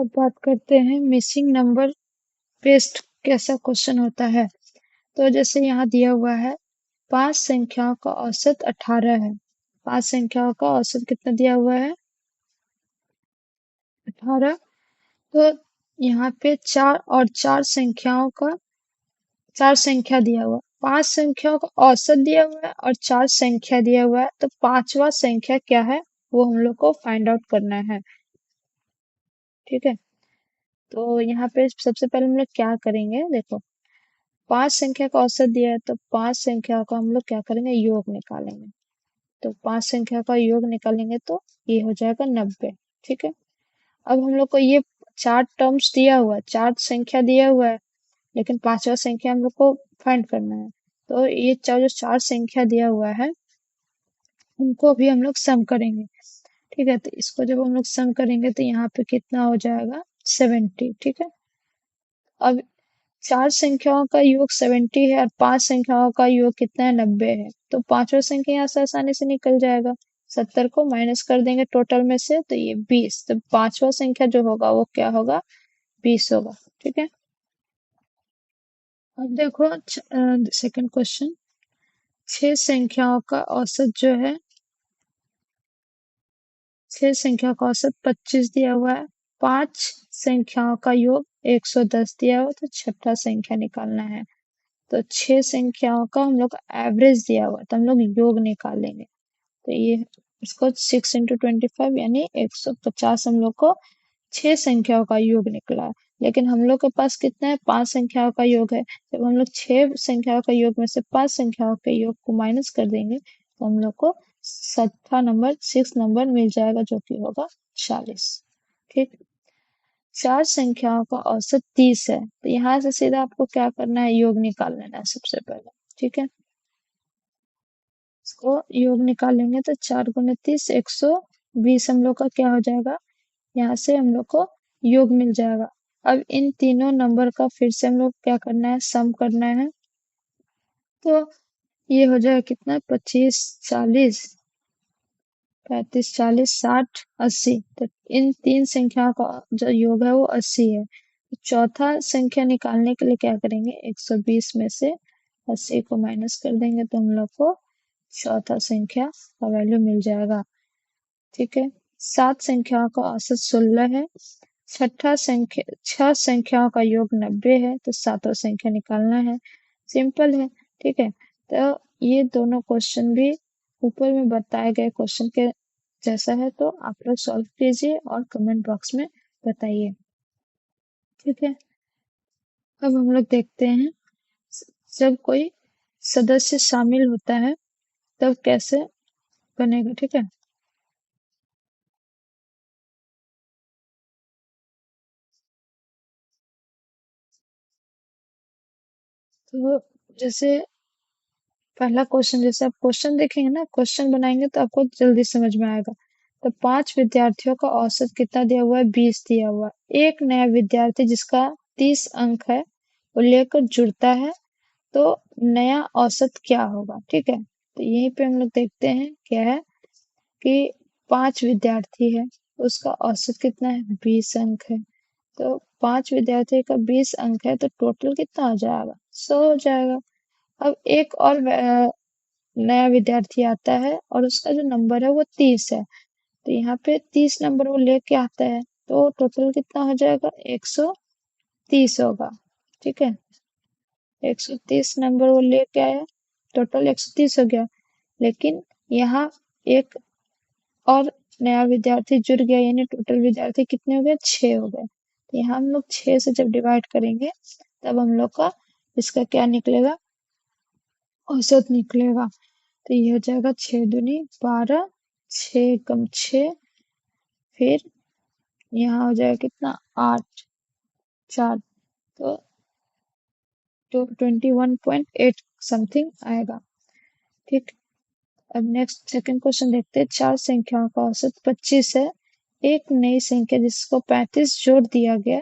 अब बात करते हैं मिसिंग नंबर बेस्ड कैसा क्वेश्चन होता है। तो जैसे यहाँ दिया हुआ है 5 संख्याओं का औसत 18 है। 5 संख्याओं का औसत कितना दिया हुआ है? 18। तो यहाँ पे 4 और 4 संख्याओं का 4 संख्या दिया हुआ है, 5 संख्याओं का औसत दिया हुआ है और 4 संख्या दिया हुआ है। तो पांचवा संख्या क्या है वो हम लोग को फाइंड आउट करना है। ठीक है, तो यहाँ पे सबसे पहले हम लोग क्या करेंगे, देखो 5 संख्या का औसत दिया है तो 5 संख्या का हम लोग क्या करेंगे, योग निकालेंगे। तो 5 संख्या का योग निकालेंगे तो ये हो जाएगा 90। ठीक है, अब हम लोग को ये 4 टर्म्स दिया हुआ है, 4 संख्या दिया हुआ है, लेकिन पांचवा संख्या हम लोग को फाइंड करना है। तो ये जो 4 संख्या दिया हुआ है उनको भी हम लोग सम करेंगे। ठीक है, तो इसको जब हम लोग सम करेंगे तो यहाँ पे कितना हो जाएगा, 70। ठीक है, अब 4 संख्याओं का योग 70 है और 5 संख्याओं का योग कितना है, 90 है। तो पांचवा संख्या यहाँ से आसानी से निकल जाएगा। 70 को माइनस कर देंगे टोटल में से तो ये 20। तो पांचवा संख्या जो होगा वो क्या होगा, 20 होगा। ठीक है, अब देखो सेकंड क्वेश्चन, 6 संख्याओं का औसत जो है, 6 संख्या का औसत 25 दिया हुआ है, 5 संख्याओं का योग 110 दिया हुआ, तो छठा संख्या निकालना है। तो 6 संख्याओं का हम लोग एवरेज दिया हुआ तो हम लोग योग निकालेंगे। तो ये इसको 6 × 25 यानी 150 हम लोग को 6 संख्याओं का योग निकला है। लेकिन हम लोग के पास कितना है, 5 संख्याओं का योग है। जब हम लोग 6 संख्याओं का योग में से 5 संख्याओं के योग को माइनस कर देंगे तो हम लोग को छठा नंबर 6 नंबर मिल जाएगा जो कि होगा 40। ठीक, 4 संख्याओं का औसत 30 है। तो यहाँ से सीधा आपको क्या करना है, योग निकाल लेना है सबसे पहले। ठीक है, इसको योग निकालेंगे तो 4 × 30 120 हम लोग का क्या हो जाएगा, यहाँ से हम लोग को योग मिल जाएगा। अब इन तीनों नंबर का फिर से हम लोग क्या करना है, सम करना है। तो ये हो जाएगा कितना, 25 40 35 40 60 80। तो इन तीन संख्याओं का जो योग है वो 80 है। तो चौथा संख्या निकालने के लिए क्या करेंगे, 120 में से 80 को माइनस कर देंगे तो हम लोग को चौथा संख्या का वैल्यू मिल जाएगा। ठीक है, 7 संख्याओं का औसत 16 है, छह संख्याओं का योग 90 है, तो सातवां संख्या निकालना है। सिंपल है। ठीक है, तो ये दोनों क्वेश्चन भी ऊपर में बताए गए क्वेश्चन के जैसा है, तो आप लोग सॉल्व कीजिए और कमेंट बॉक्स में बताइए। ठीक है, अब हम लोग देखते हैं जब कोई सदस्य शामिल होता है तब कैसे बनेगा। ठीक है, तो जैसे पहला क्वेश्चन, जैसे आप क्वेश्चन देखेंगे ना, क्वेश्चन बनाएंगे तो आपको जल्दी समझ में आएगा। तो 5 विद्यार्थियों का औसत कितना दिया हुआ है, 20 दिया हुआ है। एक नया विद्यार्थी जिसका 30 अंक है वो लेकर जुड़ता है तो नया औसत क्या होगा। ठीक है, तो यहीं पे हम लोग देखते हैं क्या है कि 5 विद्यार्थी है, उसका औसत कितना है, 20 अंक है। तो 5 विद्यार्थी का 20 अंक है तो टोटल कितना हो जाएगा, 100 हो जाएगा। अब एक और नया विद्यार्थी आता है और उसका जो नंबर है वो 30 है, तो यहाँ पे 30 नंबर वो लेके आता है तो टोटल कितना हो जाएगा, 130 होगा। ठीक है, 130 नंबर वो लेके आया, टोटल 130 हो गया। लेकिन यहाँ एक और नया विद्यार्थी जुड़ गया यानी टोटल विद्यार्थी कितने हो गए, 6 हो गए। तो यहाँ हम लोग 6 से जब डिवाइड करेंगे तब हम लोग का इसका क्या निकलेगा, औसत निकलेगा। तो ये हो जाएगा 6 दूनी 12, 6 कम 6, फिर यहाँ हो जाएगा कितना, 8 4, तो 21.8 समथिंग आएगा। ठीक, अब नेक्स्ट सेकंड क्वेश्चन देखते हैं। 4 संख्याओं का औसत 25 है, एक नई संख्या जिसको 35 जोड़ दिया गया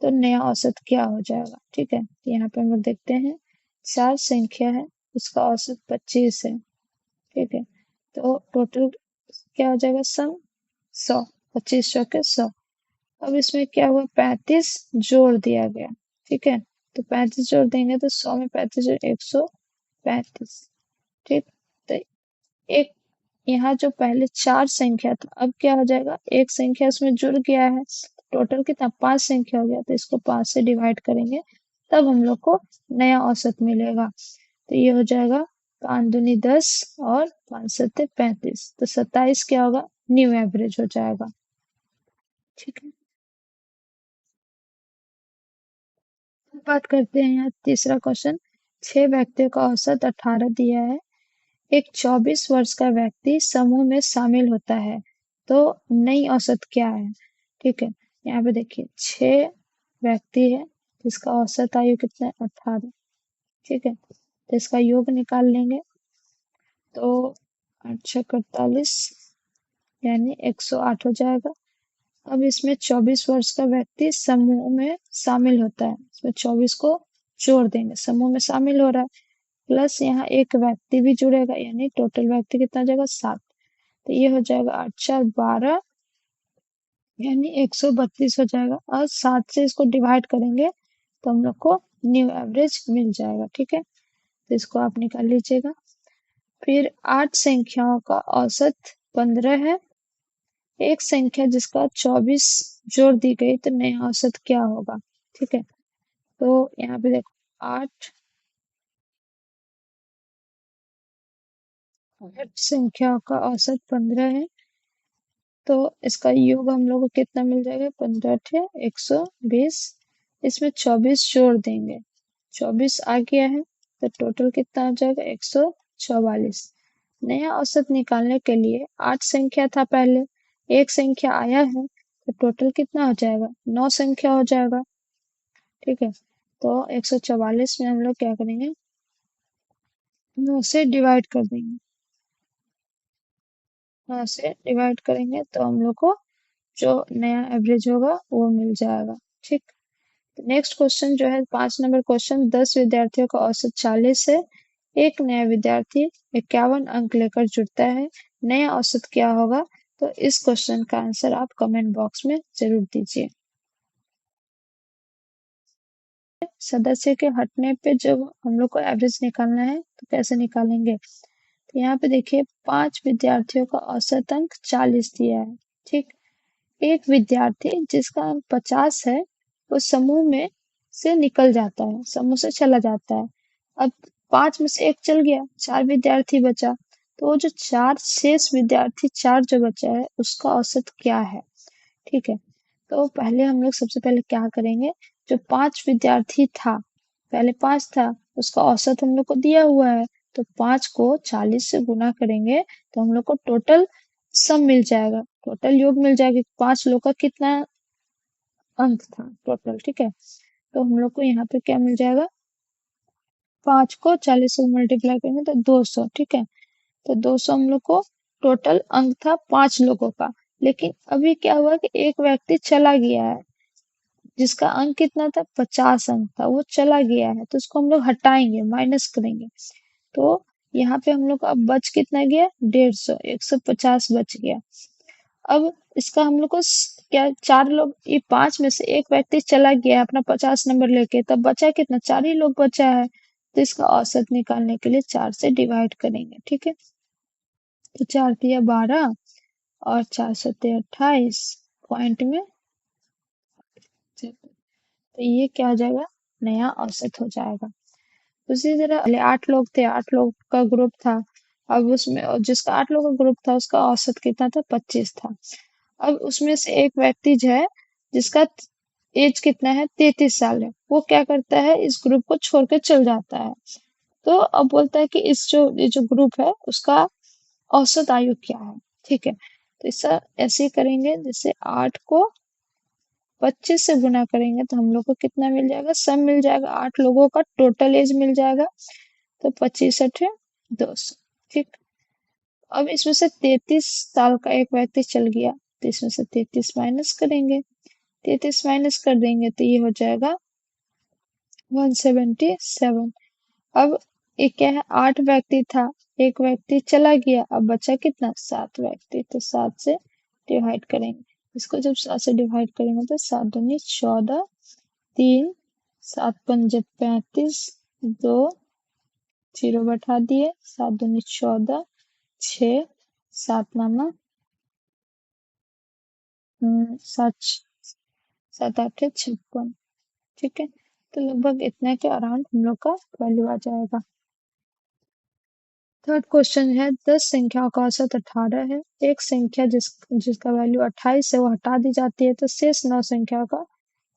तो नया औसत क्या हो जाएगा। ठीक है, यहाँ पे हम लोग देखते हैं 4 संख्या है, उसका औसत 25 है। ठीक है, तो टोटल क्या हो जाएगा, सम 100, 25 चौके 100। अब इसमें क्या हुआ, 35 जोड़ दिया गया। ठीक है, तो 35 जोड़ देंगे तो 100 में 35 जोड़ 135। ठीक, तो एक यहाँ जो पहले 4 संख्या था, अब क्या हो जाएगा, एक संख्या उसमें जुड़ गया है, टोटल कितना 5 संख्या हो गया, तो इसको 5 से डिवाइड करेंगे तब हम लोग को नया औसत मिलेगा। तो ये हो जाएगा 5 दूनी 10 और 5 सत्ते 35, तो 27 क्या होगा, न्यू एवरेज हो जाएगा। ठीक है, बात करते हैं यहाँ तीसरा क्वेश्चन। 6 व्यक्तियों का औसत 18 दिया है। एक 24 वर्ष का व्यक्ति समूह में शामिल होता है, तो नई औसत क्या है। ठीक है, यहाँ पे देखिए 6 व्यक्ति है जिसका औसत आयु कितना है, 18। ठीक है, तो इसका योग निकाल लेंगे तो 8 छः 48 यानी 108 हो जाएगा। अब इसमें 24 वर्ष का व्यक्ति समूह में शामिल होता है, इसमें 24 को जोड़ देंगे, समूह में शामिल हो रहा है, प्लस यहाँ एक व्यक्ति भी जुड़ेगा, यानी टोटल व्यक्ति कितना हो जाएगा, 7। तो ये हो जाएगा 8 4 12 यानी 132 हो जाएगा, और 7 से इसको डिवाइड करेंगे तो हम लोग को न्यू एवरेज मिल जाएगा। ठीक है, तो इसको आप निकाल लीजिएगा। फिर 8 संख्याओं का औसत 15 है। एक संख्या जिसका 24 जोड़ दी गई तो नया औसत क्या होगा। ठीक है, तो यहाँ पे देखो 8 संख्याओं का औसत 15 है, तो इसका योग हम लोग को कितना मिल जाएगा, 15 अठे 120। इसमें 24 जोड़ देंगे, 24 आ गया है, तो टोटल कितना हो जाएगा, 144। नया औसत निकालने के लिए 8 संख्या था पहले, एक संख्या आया है, तो टोटल कितना हो जाएगा, 9 संख्या हो जाएगा। ठीक है, तो 144 में हम लोग क्या करेंगे, 9 से डिवाइड कर देंगे, 9 से डिवाइड करेंगे तो हम लोग को जो नया एवरेज होगा वो मिल जाएगा। ठीक, नेक्स्ट क्वेश्चन जो है 5 नंबर क्वेश्चन, 10 विद्यार्थियों का औसत 40 है। एक नया विद्यार्थी 51 अंक लेकर जुड़ता है, नया औसत क्या होगा। तो इस क्वेश्चन का आंसर आप कमेंट बॉक्स में जरूर दीजिए। सदस्य के हटने पे जब हम लोग को एवरेज निकालना है तो कैसे निकालेंगे, तो यहाँ पे देखिए 5 विद्यार्थियों का औसत अंक 40 दिया है। ठीक, एक विद्यार्थी जिसका अंक 50 है वो समूह में से निकल जाता है, समूह से चला जाता है। अब 5 में से एक चल गया, 4 विद्यार्थी बचा, तो वो जो 4 शेष विद्यार्थी 4 जो बचा है उसका औसत क्या है। ठीक है, तो पहले हम लोग सबसे पहले क्या करेंगे, जो 5 विद्यार्थी था, पहले 5 था, उसका औसत हम लोग को दिया हुआ है, तो 5 को 40 से गुना करेंगे तो हम लोग को टोटल सम मिल जाएगा, टोटल योग मिल जाएगा, 5 लोग का कितना अंक था टोटल। ठीक है, तो हम लोग को यहाँ पे क्या मिल जाएगा, 5 को 40 से मल्टीप्लाई करेंगे तो 200। ठीक है, तो 200 हम लोग को टोटल अंक था 5 लोगों का। लेकिन अभी क्या हुआ कि एक व्यक्ति चला गया है जिसका अंक कितना था, 50 अंक था, वो चला गया है, तो उसको हम लोग हटाएंगे, माइनस करेंगे। तो यहाँ पे हम लोग का अब बच कितना गया, 150, 150 बच गया। अब इसका हम लोग को क्या, 4 लोग, ये 5 में से एक व्यक्ति चला गया है अपना 50 नंबर लेके, तब बचा कितना, 4 ही लोग बचा है, तो इसका औसत निकालने के लिए 4 से डिवाइड करेंगे। ठीक है, तो 4 दिया 12 और 4 सत्ते 28 पॉइंट में, तो ये क्या हो जाएगा, नया औसत हो जाएगा। उसी तरह पहले 8 लोग थे, 8 लोग का ग्रुप था, अब उसमें और जिसका 8 लोग का ग्रुप था उसका औसत कितना था, 25 था। अब उसमें से एक व्यक्ति जो है जिसका एज कितना है, 33 साल है, वो क्या करता है, इस ग्रुप को छोड़ के चल जाता है। तो अब बोलता है कि इस जो ये जो ग्रुप है उसका औसत आयु क्या है। ठीक है, तो ऐसा ऐसे ही करेंगे, जैसे 8 को 25 से गुना करेंगे तो हम लोग को कितना मिल जाएगा, सम मिल जाएगा, 8 लोगों का टोटल एज मिल जाएगा, तो 25 अठे 200। ठीक, अब इसमें से 33 साल का एक व्यक्ति चल गया, तो इसमें से 33 माइनस करेंगे, 33 माइनस कर देंगे तो ये हो जाएगा 177। अब ये क्या है, 8 व्यक्ति था, एक व्यक्ति चला गया, अब बचा कितना, 7 व्यक्ति, तो 7 से डिवाइड करेंगे इसको जब 7 से डिवाइड करेंगे तो 7 दूनी 14, 3, 7 पंजे 35, 2 जीरो बैठा दिए, 7 दूनी 14, 6, 7 नामा 7 8 56। ठीक है, तो लगभग इतने के अराउंड हम लोग का वैल्यू आ जाएगा। थर्ड क्वेश्चन है 10 संख्याओं का औसत 18 है। एक संख्या जिसका वैल्यू 28 है वो हटा दी जाती है, तो शेष 9 संख्याओं का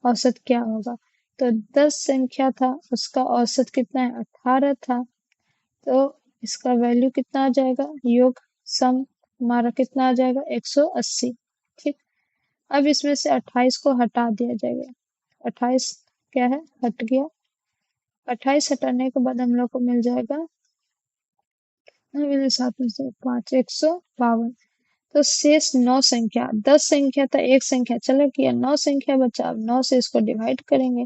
औसत क्या होगा? तो 10 संख्या था, उसका औसत कितना है? 18 था, तो इसका वैल्यू कितना आ जाएगा? योग सम हमारा कितना आ जाएगा? 180। ठीक, अब इसमें से 28 को हटा दिया जाएगा। 28 क्या है? हट गया। 28 हटाने के बाद हम लोग को मिल जाएगा मेरे साथ में से 5, 152। तो शेष 9 संख्या, 10 संख्या था, एक संख्या चला गया, 9 संख्या बचा। अब 9 से इसको डिवाइड करेंगे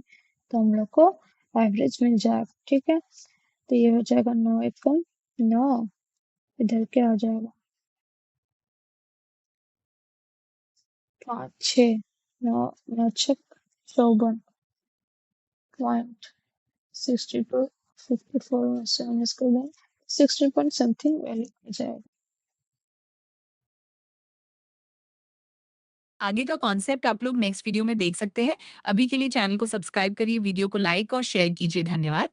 तो हम लोग को एवरेज मिल जाएगा। ठीक है, तो ये हो जाएगा 9 एकम 9, इधर क्या हो जाएगा? 5 6 9 9 छक 54 पॉइंट 62 54 में से माइनस कर दें 60 पॉइंट समथिंग वैल्यू आ जाएगा। आगे का कॉन्सेप्ट आप लोग नेक्स्ट वीडियो में देख सकते हैं। अभी के लिए चैनल को सब्सक्राइब करिए, वीडियो को लाइक और शेयर कीजिए। धन्यवाद।